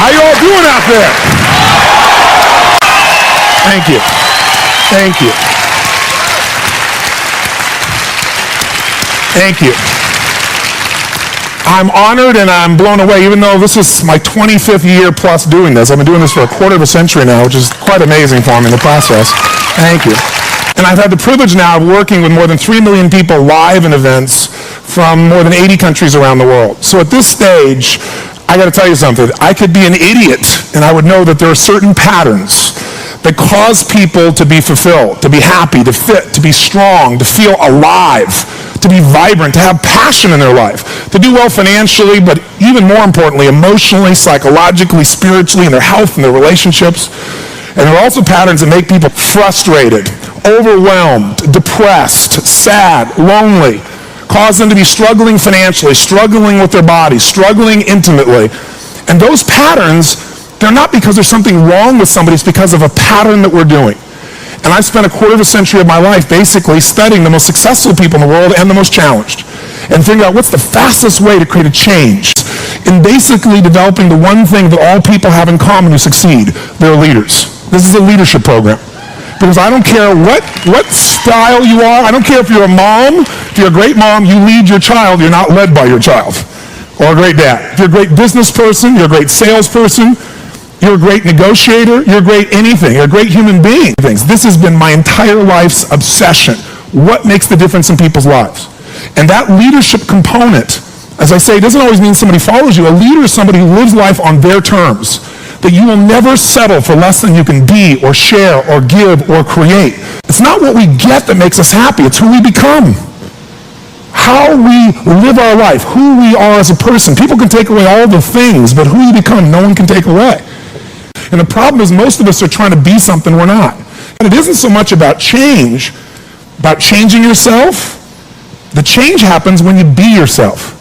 How you all doing out there? Thank you. Thank you. Thank you. I'm honored and I'm blown away, even though this is my 25th year plus doing this. I've been doing this for a quarter of a century now, which is quite amazing for me in the process. Thank you. And I've had the privilege now of working with more than 3 million people live in events from more than 80 countries around the world. So at this stage, I got to tell you something. I could be an idiot, and I would know that there are certain patterns that cause people to be fulfilled, to be happy, to fit, to be strong, to feel alive, to be vibrant, to have passion in their life, to do well financially, but even more importantly, emotionally, psychologically, spiritually, in their health and their relationships. And there are also patterns that make people frustrated, overwhelmed, depressed, sad, lonely, cause them to be struggling financially, struggling with their bodies, struggling intimately. And those patterns, they're not because there's something wrong with somebody, it's because of a pattern that we're doing. And I've spent a quarter of a century of my life basically studying the most successful people in the world and the most challenged, and figuring out what's the fastest way to create a change in basically developing the one thing that all people have in common who succeed. They're leaders. This is a leadership program. Because I don't care what style you are. I don't care if you're a mom. If you're a great mom, you lead your child. You're not led by your child. Or a great dad. If you're a great business person, you're a great salesperson, you're a great negotiator, you're a great anything. You're a great human being. This has been my entire life's obsession. What makes the difference in people's lives? And that leadership component, as I say, doesn't always mean somebody follows you. A leader is somebody who lives life on their terms. That you will never settle for less than you can be or share or give or create. It's not what we get that makes us happy. It's who we become. How we live our life, who we are as a person. People can take away all the things, but who you become, no one can take away. And the problem is most of us are trying to be something we're not. And it isn't so much about change, about changing yourself. The change happens when you be yourself.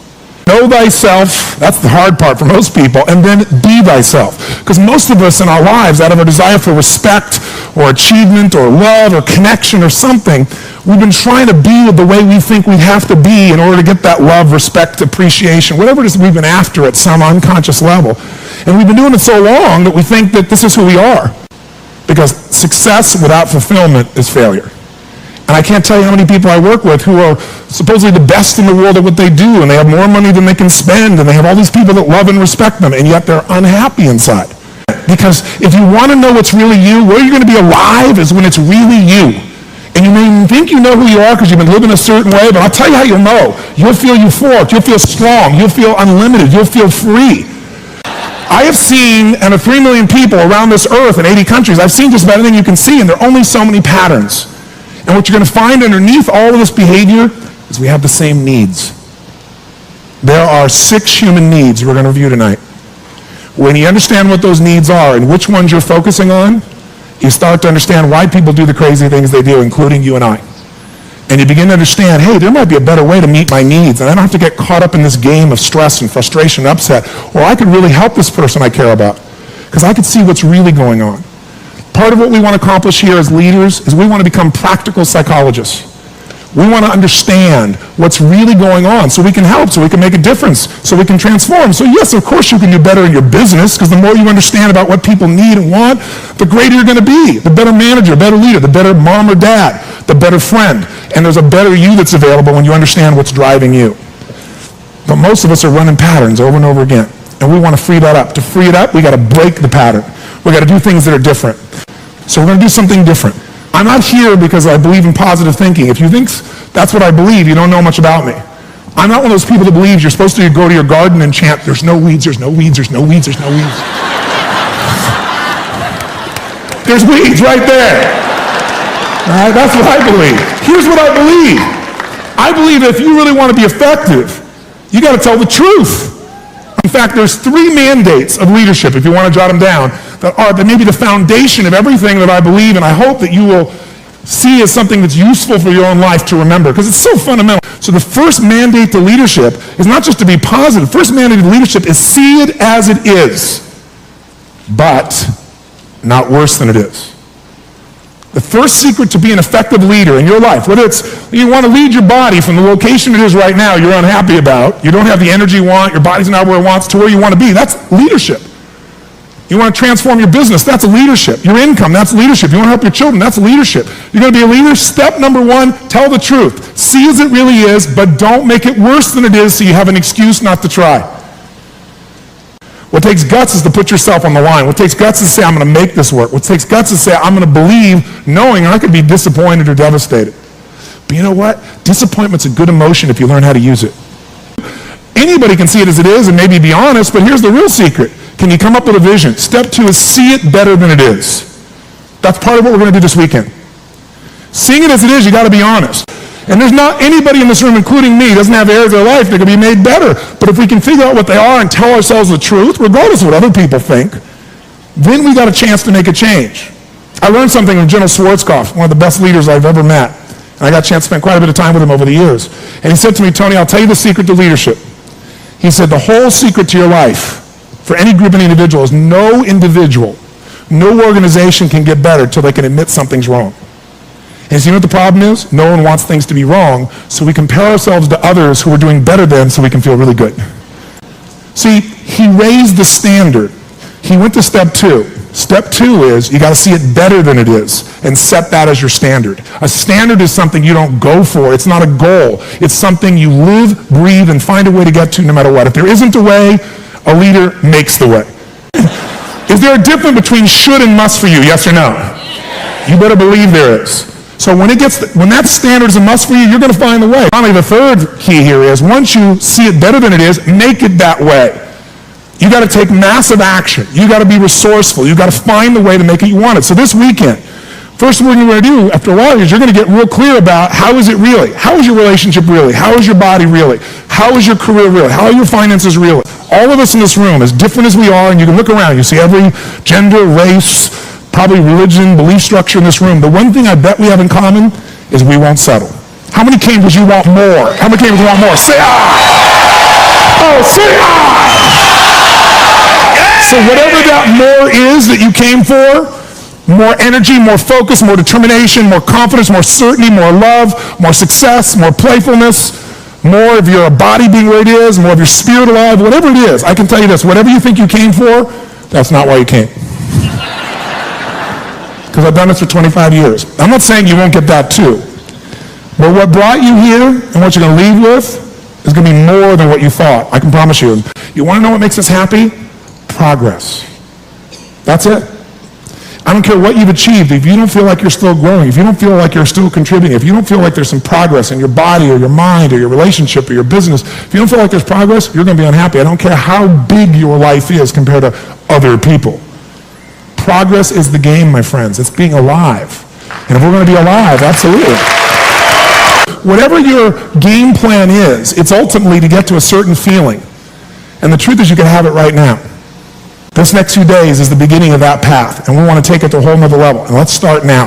Know thyself, that's the hard part for most people, and then be thyself. Because most of us in our lives, out of our desire for respect or achievement or love or connection or something, we've been trying to be the way we think we have to be in order to get that love, respect, appreciation, whatever it is we've been after at some unconscious level. And we've been doing it so long that we think that this is who we are. Because success without fulfillment is failure. And I can't tell you how many people I work with who are supposedly the best in the world at what they do, and they have more money than they can spend, and they have all these people that love and respect them, and yet they're unhappy inside. Because if you want to know what's really you, where you're going to be alive is when it's really you. And you may think you know who you are because you've been living a certain way, but I'll tell you how you'll know. You'll feel euphoric, you'll feel strong, you'll feel unlimited, you'll feel free. I have seen, and of 3 million people around this earth in 80 countries, I've seen just about anything you can see, and there are only so many patterns. And what you're going to find underneath all of this behavior is we have the same needs. There are 6 human needs we're going to review tonight. When you understand what those needs are and which ones you're focusing on, you start to understand why people do the crazy things they do, including you and I. And you begin to understand, hey, there might be a better way to meet my needs, and I don't have to get caught up in this game of stress and frustration and upset, or I could really help this person I care about, because I could see what's really going on. Part of what we want to accomplish here as leaders is we want to become practical psychologists. We want to understand what's really going on so we can help, so we can make a difference, so we can transform. So yes, of course you can do better in your business, because the more you understand about what people need and want, the greater you're going to be. The better manager, better leader, the better mom or dad, the better friend. And there's a better you that's available when you understand what's driving you. But most of us are running patterns over and over again. And we want to free that up. To free it up, we got to break the pattern. We got to do things that are different. So we're going to do something different. I'm not here because I believe in positive thinking. If you think that's what I believe, you don't know much about me. I'm not one of those people that believes you're supposed to go to your garden and chant, there's no weeds, there's no weeds, there's no weeds, there's no weeds. There's weeds right there. All right, that's what I believe. Here's what I believe. I believe that if you really want to be effective, you got to tell the truth. In fact, there's 3 mandates of leadership, if you want to jot them down, that may be the foundation of everything that I believe, and I hope that you will see as something that's useful for your own life to remember, because it's so fundamental. So the first mandate to leadership is not just to be positive. The first mandate to leadership is see it as it is, but not worse than it is. The first secret to be an effective leader in your life, whether it's you want to lead your body from the location it is right now you're unhappy about, you don't have the energy you want, your body's not where it wants, to where you want to be, that's leadership. You want to transform your business, that's leadership. Your income, that's leadership. You want to help your children, that's leadership. You're going to be a leader? Step number one, tell the truth. See as it really is, but don't make it worse than it is so you have an excuse not to try. What takes guts is to put yourself on the line. What takes guts is to say, I'm going to make this work. What takes guts is to say, I'm going to believe, knowing I could be disappointed or devastated. But you know what? Disappointment's a good emotion if you learn how to use it. Anybody can see it as it is and maybe be honest, but here's the real secret. Can you come up with a vision? Step two is see it better than it is. That's part of what we're going to do this weekend. Seeing it as it is, you got to be honest. And there's not anybody in this room, including me, doesn't have areas of their life that can be made better. But if we can figure out what they are and tell ourselves the truth, regardless of what other people think, then we got a chance to make a change. I learned something from General Schwarzkopf, one of the best leaders I've ever met. And I got a chance to spend quite a bit of time with him over the years. And he said to me, Tony, I'll tell you the secret to leadership. He said, the whole secret to your life, for any group of individuals, no individual, no organization can get better till they can admit something's wrong. And so you know what the problem is? No one wants things to be wrong, so we compare ourselves to others who are doing better than so we can feel really good. See, he raised the standard. He went to step two. Step two is you got to see it better than it is and set that as your standard. A standard is something you don't go for. It's not a goal. It's something you live, breathe, and find a way to get to no matter what. If there isn't a way, a leader makes the way. Is there a difference between should and must for you? Yes or no? You better believe there is. So when that standard is a must for you, you're going to find the way. Finally, the third key here is once you see it better than it is, make it that way. You got to take massive action. You got to be resourceful. You got to find the way to make it you want it. So this weekend, first thing we're going to do after a while is you're going to get real clear about how is it really? How is your relationship really? How is your body really? How is your career really? How are your finances really? All of us in this room, as different as we are, and you can look around, you see every gender, race, probably religion, belief structure in this room. The one thing I bet we have in common is we won't settle. How many came because you want more? How many came because you want more? Say ah! Oh, say ah! So whatever that more is that you came for, more energy, more focus, more determination, more confidence, more certainty, more love, more success, more playfulness, more of your body being where it is, more of your spirit alive, whatever it is, I can tell you this, whatever you think you came for, that's not why you came. Because I've done this for 25 years. I'm not saying you won't get that too. But what brought you here and what you're going to leave with is going to be more than what you thought. I can promise you. You want to know what makes us happy? Progress. That's it. I don't care what you've achieved. If you don't feel like you're still growing, if you don't feel like you're still contributing, if you don't feel like there's some progress in your body or your mind or your relationship or your business, if you don't feel like there's progress, you're going to be unhappy. I don't care how big your life is compared to other people. Progress is the game, my friends. It's being alive. And if we're going to be alive, absolutely. Whatever your game plan is, it's ultimately to get to a certain feeling. And the truth is you can have it right now. This next few days is the beginning of that path, and we want to take it to a whole nother level. And let's start now.